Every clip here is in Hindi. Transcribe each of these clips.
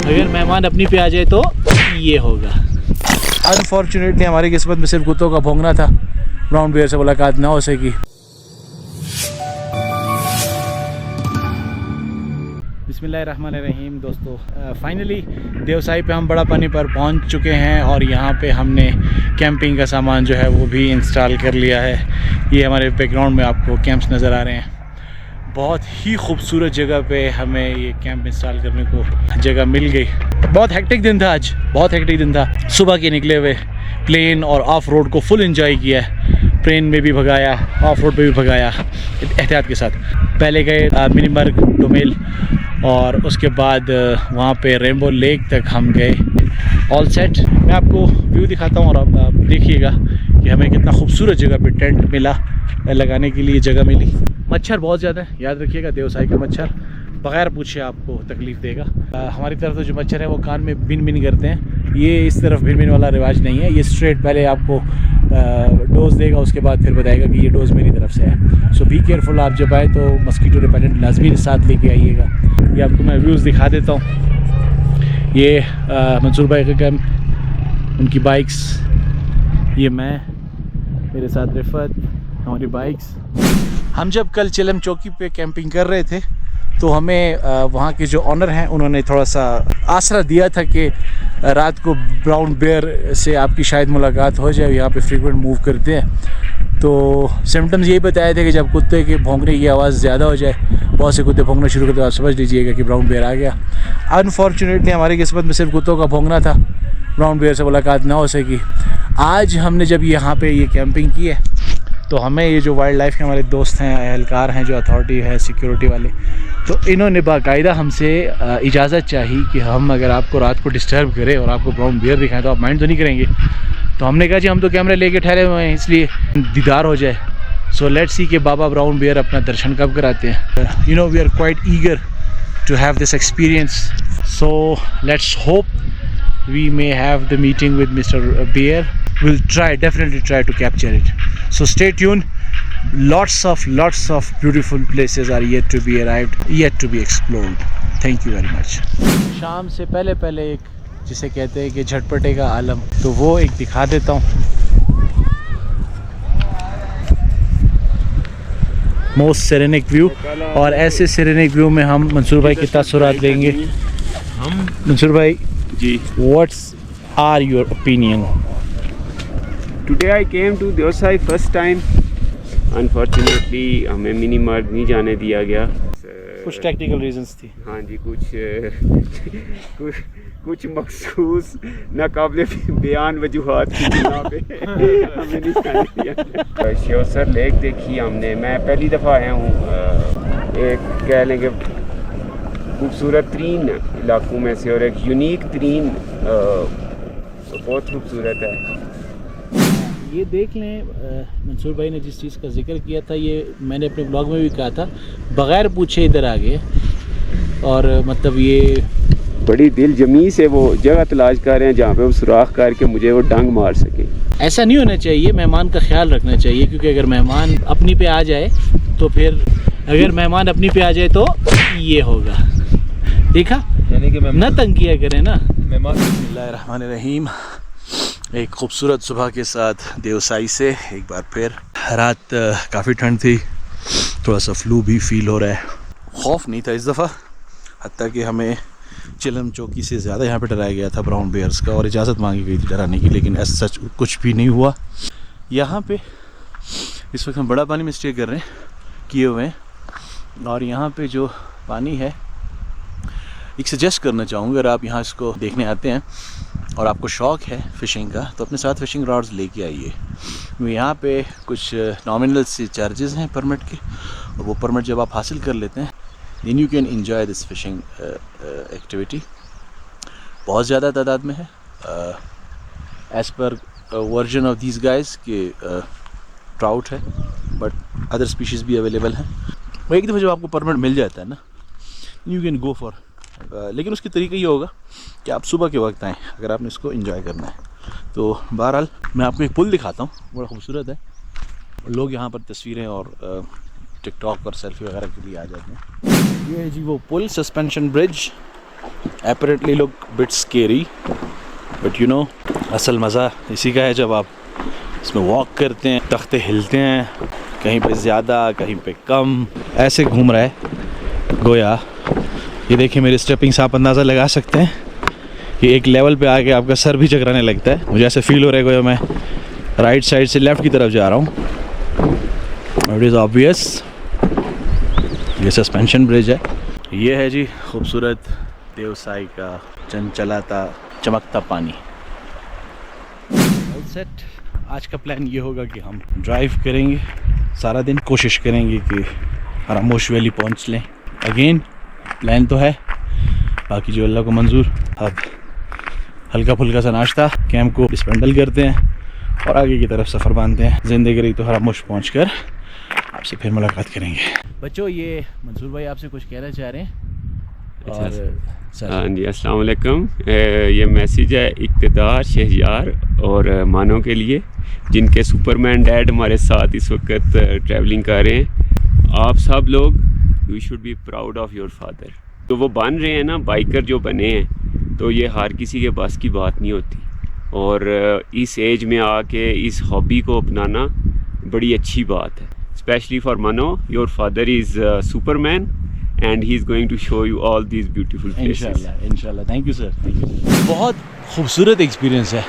अगर मेहमान अपनी पे आ जाए तो ये होगा। अनफॉर्चुनेटली हमारी किस्मत में सिर्फ कुत्तों का भौंकना था, ब्राउन बियर से मुलाकात ना हो सकी। बिस्मिल्लाहिर्रहमानिर्रहीम दोस्तों, फाइनली देवसाई पे हम बड़ा पानी पर पहुंच चुके हैं और यहाँ पे हमने कैंपिंग का सामान जो है वो भी इंस्टॉल कर लिया है। ये हमारे बैकग्राउंड में आपको कैंप्स नज़र आ रहे हैं। बहुत ही खूबसूरत जगह पे हमें ये कैंप इंस्टॉल करने को जगह मिल गई। बहुत हेक्टिक दिन था आज, बहुत हेक्टिक दिन था। सुबह के निकले हुए प्लेन और ऑफ रोड को फुल एंजॉय किया है। प्लेन में भी भगाया, ऑफ रोड पे भी भगाया एहतियात के साथ। पहले गए मिनीमर्ग डोमेल और उसके बाद वहाँ पे रेनबो लेक तक हम गए। All set. मैं आपको व्यू दिखाता हूँ और आप देखिएगा कि हमें कितना खूबसूरत जगह पे टेंट मिला, लगाने के लिए जगह मिली। मच्छर बहुत ज़्यादा है, याद रखिएगा देवसाई का मच्छर बग़ैर पूछे आपको तकलीफ़ देगा। हमारी तरफ तो जो मच्छर है वो कान में बिन बिन करते हैं, ये इस तरफ बिन बिन वाला रिवाज नहीं है। ये स्ट्रेट पहले आपको डोज़ देगा, उसके बाद फिर बताएगा कि ये डोज़ मेरी तरफ से है। सो बी केयरफुल, आप जब आए तो मस्कीटो रिपेलेंट लाजमी साथ लेके आइएगा। ये आपको मैं व्यूज़ दिखा देता हूँ। ये मंसूर भाई का कैंप, उनकी बाइक्स, ये मैं, मेरे साथ रिफत, हमारी बाइक्स। हम जब कल चिलम चौकी पे कैंपिंग कर रहे थे तो हमें वहाँ के जो ऑनर हैं उन्होंने थोड़ा सा आसरा दिया था कि रात को ब्राउन बेयर से आपकी शायद मुलाकात हो जाए, यहाँ पे फ्रीक्वेंट मूव करते हैं। तो सिम्टम्स यही बताए थे कि जब कुत्ते के भौंकने की आवाज़ ज़्यादा हो जाए, बहुत से कुत्ते भौंकना शुरू करते, आप समझ लीजिएगा कि ब्राउन बेयर आ गया। अनफॉर्चुनेटली हमारी किस्मत में सिर्फ कुत्तों का भौंकना था, ब्राउन बेयर से मुलाकात ना हो सकी। आज हमने जब यहाँ पे ये कैंपिंग की है तो हमें ये जो वाइल्ड लाइफ के हमारे दोस्त हैं, एहलकार हैं, जो अथॉरिटी है सिक्योरिटी वाले, तो इन्होंने बाकायदा हमसे इजाज़त चाहिए कि हम अगर आपको रात को डिस्टर्ब करें और आपको ब्राउन बियर दिखाएं तो आप माइंड तो नहीं करेंगे। तो हमने कहा जी हम तो कैमरे लेके ठहरे हुए हैं, इसलिए दीदार हो जाए। सो लेट्स सी कि बाबा ब्राउन बियर अपना दर्शन कब कराते हैं। You know we are quite eager to have this experience, so let's hope we may have the meeting with Mr. Bear. We'll definitely try to capture it. So stay tuned. Lots of beautiful places are yet to be arrived, yet to be explored. Thank you very much. शाम से पहले एक जिसे कहते हैं कि झटपटे का आलम, तो वो एक दिखा देता हूँ। मोस्ट सेरेनिक व्यू, और ऐसे सेरेनिक व्यू में हम मंसूर भाई की तासुरात लेंगे। मंसूर भाई जी, what's are your opinion? Today I came to Deosai first time. Unfortunately हमें मिनी मर्ग नहीं जाने दिया गया, कुछ टेक्निकल रीजंस थी। हाँ जी, कुछ मखसूस नाकाबिले बयान वजूहात की बिना पे हमें नहीं जाने दिया। श्योसर लेक देखी हमने, मैं पहली दफ़ा आया हूँ। एक कह लेंगे खूबसूरत तरीन इलाकों में से और एक यूनिक तरीन, बहुत खूबसूरत है। ये देख लें, मंसूर भाई ने जिस चीज़ का जिक्र किया था, ये मैंने अपने ब्लॉग में भी कहा था, बग़ैर पूछे इधर आ गए। और मतलब ये बड़ी दिल जमी से वो जगह तलाश कर रहे हैं जहाँ पे वो सुराख करके मुझे वो डंग मार सके। ऐसा नहीं होना चाहिए, मेहमान का ख्याल रखना चाहिए, क्योंकि अगर मेहमान अपनी पे आ जाए तो फिर अगर मेहमान अपनी पे आ जाए तो ये होगा। देखा, यानी कि न तंग किया करें ना मेहमान। बिस्मिल्लाहिर्रहमानिर्रहीम। एक खूबसूरत सुबह के साथ देवसाई से एक बार फिर। रात काफ़ी ठंड थी, थोड़ा सा फ्लू भी फील हो रहा है। खौफ नहीं था इस दफ़ा, हत्ता कि हमें चिलम चौकी से ज़्यादा यहाँ पे डराया गया था ब्राउन बेयर्स का, और इजाज़त मांगी गई थी डराने की, लेकिन ऐसा सच कुछ भी नहीं हुआ। यहाँ पे इस वक्त हम बड़ा पानी में स्टे कर रहे हैं, किए हुए हैं। और यहाँ पे जो पानी है, एक सजेस्ट करना चाहूँगा, अगर आप यहाँ इसको देखने आते हैं और आपको शौक़ है फ़िशिंग का, तो अपने साथ फ़िशिंग रॉड्स लेके आइए। यहाँ पे कुछ नॉमिनल से चार्जेस हैं परमिट के, और वो परमिट जब आप हासिल कर लेते हैं then you can enjoy this fishing activity। बहुत ज़्यादा तादाद में है, as per version of these guys के ट्राउट है, बट अदर स्पीशीज़ भी अवेलेबल हैं। वो एक दफ़ा जब आपको परमिट मिल जाता है ना, you can go for, लेकिन उसकी तरीका ये होगा कि आप सुबह के वक्त आएँ अगर आपने इसको एंजॉय करना है। तो बहरहाल मैं आपको एक पुल दिखाता हूँ, बड़ा खूबसूरत है। लोग यहाँ पर तस्वीरें और टिकटॉक और सेल्फी वगैरह के लिए आ जाते हैं। ये है जी वो पुल, suspension bridge. apparently look bit scary, but you know, असल मज़ा इसी का है जब आप इसमें वॉक करते हैं, तख्ते हिलते हैं, कहीं पे ज़्यादा कहीं पे कम, ऐसे घूम रहा है गोया। ये देखिए मेरी स्टेपिंग से आप अंदाज़ा लगा सकते हैं कि एक लेवल पे आके आपका सर भी चकराने लगता है। मुझे ऐसे फील हो रहा है गोया मैं राइट साइड से लेफ़्ट की तरफ जा रहा हूँ। इट इज़ ऑब्वियस ये सस्पेंशन ब्रिज है। ये है जी खूबसूरत देवसाई का चंचलाता चमकता पानी। All set. आज का प्लान ये होगा कि हम ड्राइव करेंगे सारा दिन, कोशिश करेंगे कि हरामोश वैली पहुंच लें। अगेन प्लान तो है, बाकी जो अल्लाह को मंजूर। अब हल्का फुल्का सा नाश्ता, कैंप को डिस्पेंडल करते हैं और आगे की तरफ सफ़र बांधते हैं। जिंदगी रही तो हरामोश पहुँच कर आपसे फिर मुलाकात करेंगे। बच्चों, ये मंसूर भाई आपसे कुछ कहना चाह रहे हैं। हाँ जी, अस्सलाम वालेकुम। ये मैसेज है इक़्तिदार, शहरयार और मानो के लिए, जिनके सुपरमैन डैड हमारे साथ इस वक्त ट्रैवलिंग कर रहे हैं। आप सब लोग you should be proud of your father. तो वो बन रहे हैं ना, बाइकर जो बने हैं, तो ये हर किसी के पास की बात नहीं होती। और इस एज में आके इस हॉबी को अपनाना बड़ी अच्छी बात है। स्पेशली फॉर मनो, your father is Superman and he is going to show you all these beautiful places. इंशाल्लाह। Thank you sir, thank you. बहुत खूबसूरत एक्सपीरियंस है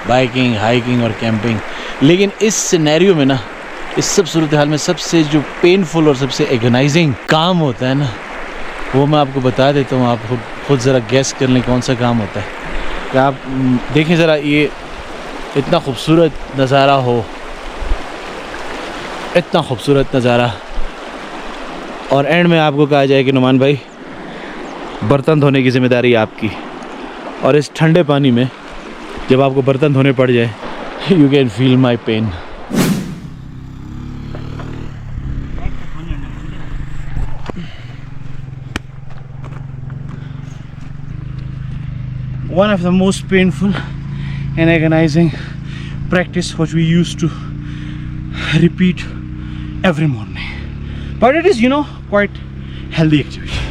बाइकिंग, हाइकिंग और कैंपिंग। लेकिन इस सिनेरियो में ना, इस सब सूरत हाल में सबसे जो पेनफुल और सबसे एगोनाइजिंग काम होता है ना, वो मैं आपको बता देता हूँ। आप खुद ज़रा गैस कर लें कौन सा काम होता है। कि आप देखें ज़रा, ये इतना खूबसूरत नज़ारा हो, इतना खूबसूरत नज़ारा, और एंड में आपको कहा जाए कि नुमान भाई बर्तन धोने की ज़िम्मेदारी आपकी। और इस ठंडे पानी में जब आपको बर्तन धोने पड़ जाए, you can feel my pain. One of the most painful and agonizing practice which we used to repeat every morning. But it is, you know, quite healthy activity.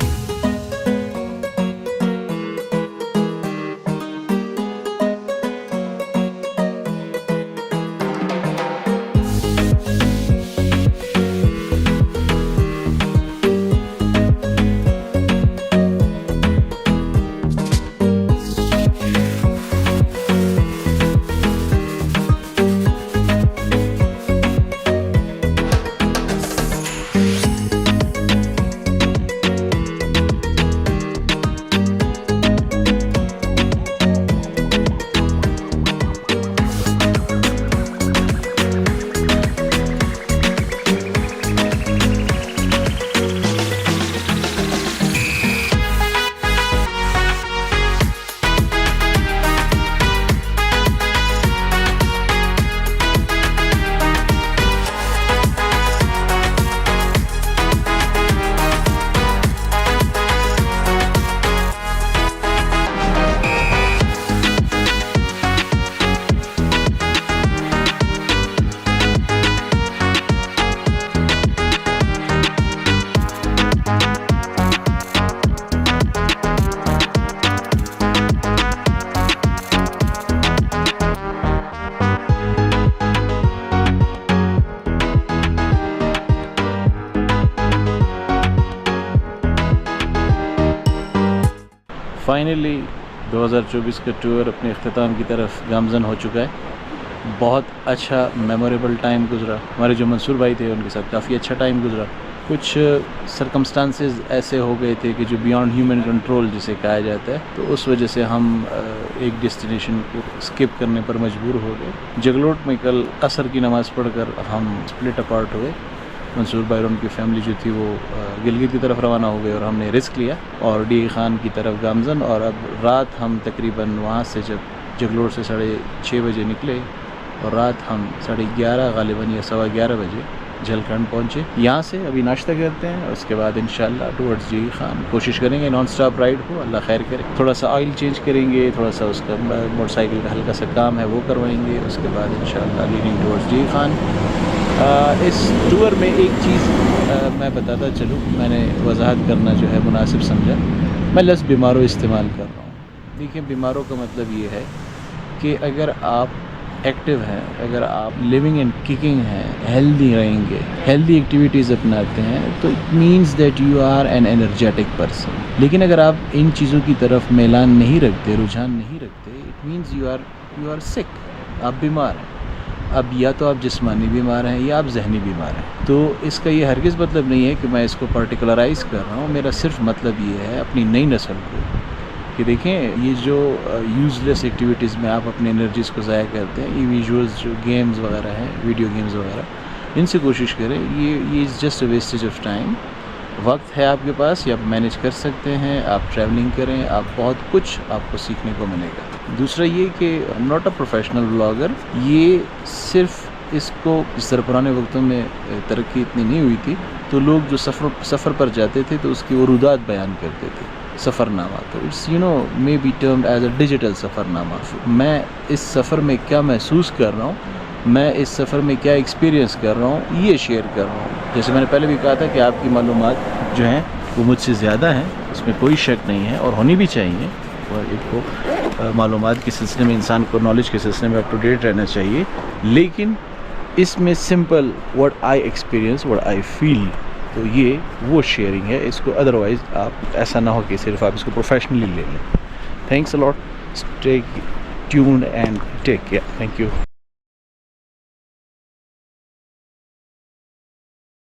Finally 2024 का टूर अपने अख्ताम की तरफ गामजन हो चुका है। बहुत अच्छा मेमोरेबल टाइम गुजरा। हमारे जो मंसूर भाई थे उनके साथ काफ़ी अच्छा टाइम गुजरा। कुछ सरकमस्टांसेस ऐसे हो गए थे कि जो बियॉन्ड ह्यूमन कंट्रोल जिसे कहा जाता है, तो उस वजह से हम एक डेस्टिनेशन को स्किप करने पर मजबूर हो गए। जगलोट में कल असर की नमाज़ पढ़कर हम स्प्लिट अपार्ट हुए। मंसूर भाई और उनकी फ़ैमिली जो थी वो गिलगित की तरफ रवाना हो गए और हमने रिस्क लिया और डी खान की तरफ गामजन। और अब रात हम तकरीबन वहाँ से जब जगलोट से 6:30 बजे निकले और रात हम 11:30 गालिबन या 11:15 बजे झलखंड पहुँचे। यहाँ से अभी नाश्ता करते हैं और उसके बाद इंशाल्लाह टुवर्ड्स डी खान कोशिश करेंगे नॉन स्टॉप राइड हो, अल्लाह खैर करे। थोड़ा सा ऑयल चेंज करेंगे, थोड़ा सा उसका मोटरसाइकिल का हल्का सा काम है वो करवाएंगे। उसके बाद इंशाल्लाह लीडिंग टुवर्ड्स डी खान। इस टूर में एक चीज़ मैं बताता चलूँ, मैंने वजाहत करना जो है मुनासिब समझा मैं लफ्ज़ बीमारों इस्तेमाल कर रहा हूँ। देखिए, बीमारों का मतलब ये है कि अगर आप एक्टिव हैं, अगर आप लिविंग एंड किकिंग हैं, हेल्दी रहेंगे, हेल्दी एक्टिविटीज़ अपनाते हैं, तो it means that you are an energetic person. लेकिन अगर आप इन चीज़ों की तरफ मैलान नहीं रखते, रुझान नहीं रखते, it means you are sick, आप बीमार हैं। अब या तो आप जिस्मानी बीमार हैं या आप जहनी बीमार हैं। तो इसका ये हरगिज़ मतलब नहीं है कि मैं इसको पर्टिकुलराइज़ कर रहा हूँ। मेरा सिर्फ मतलब ये है अपनी नई नस्ल को कि देखें, ये जो यूज़लेस एक्टिविटीज़ में आप अपनी एनर्जीज़ को ज़ाया करते हैं, ये विजुअल्स जो गेम्स वगैरह हैं, वीडियो गेम्स वगैरह, इनसे कोशिश करें। ये is just a wastage of time. वक्त है आपके पास, ये आप मैनेज कर सकते हैं, आप ट्रैवलिंग करें, आप बहुत कुछ आपको सीखने को मिलेगा। दूसरा ये कि I am not a professional vlogger. ये सिर्फ इसको, जिस तरह पुराने वक्तों में तरक्की इतनी नहीं हुई थी, तो लोग जो सफ़र पर जाते थे तो उसकी वरूदात बयान करते थे, सफ़रनामा। तो it's may be termed as a digital सफ़रनामा। मैं इस सफ़र में क्या महसूस कर रहा हूँ, मैं इस सफ़र में क्या एक्सपीरियंस कर रहा हूँ, ये शेयर कर रहा हूँ। जैसे मैंने पहले भी कहा था कि आपकी मालूमात जो हैं वो मुझसे ज़्यादा हैं, उसमें कोई शक नहीं है और होनी भी चाहिए। और एक को मालूमात के सिलसिले में, इंसान को नॉलेज के सिलसिले में अप टू डेट रहना चाहिए। लेकिन इसमें simple what I experience, what I feel, तो ये वो शेयरिंग है। इसको अदरवाइज़ आप ऐसा ना हो कि सिर्फ आप इसको प्रोफेशनली ले लें। Thanks a lot, stay tuned and take care. Thank you.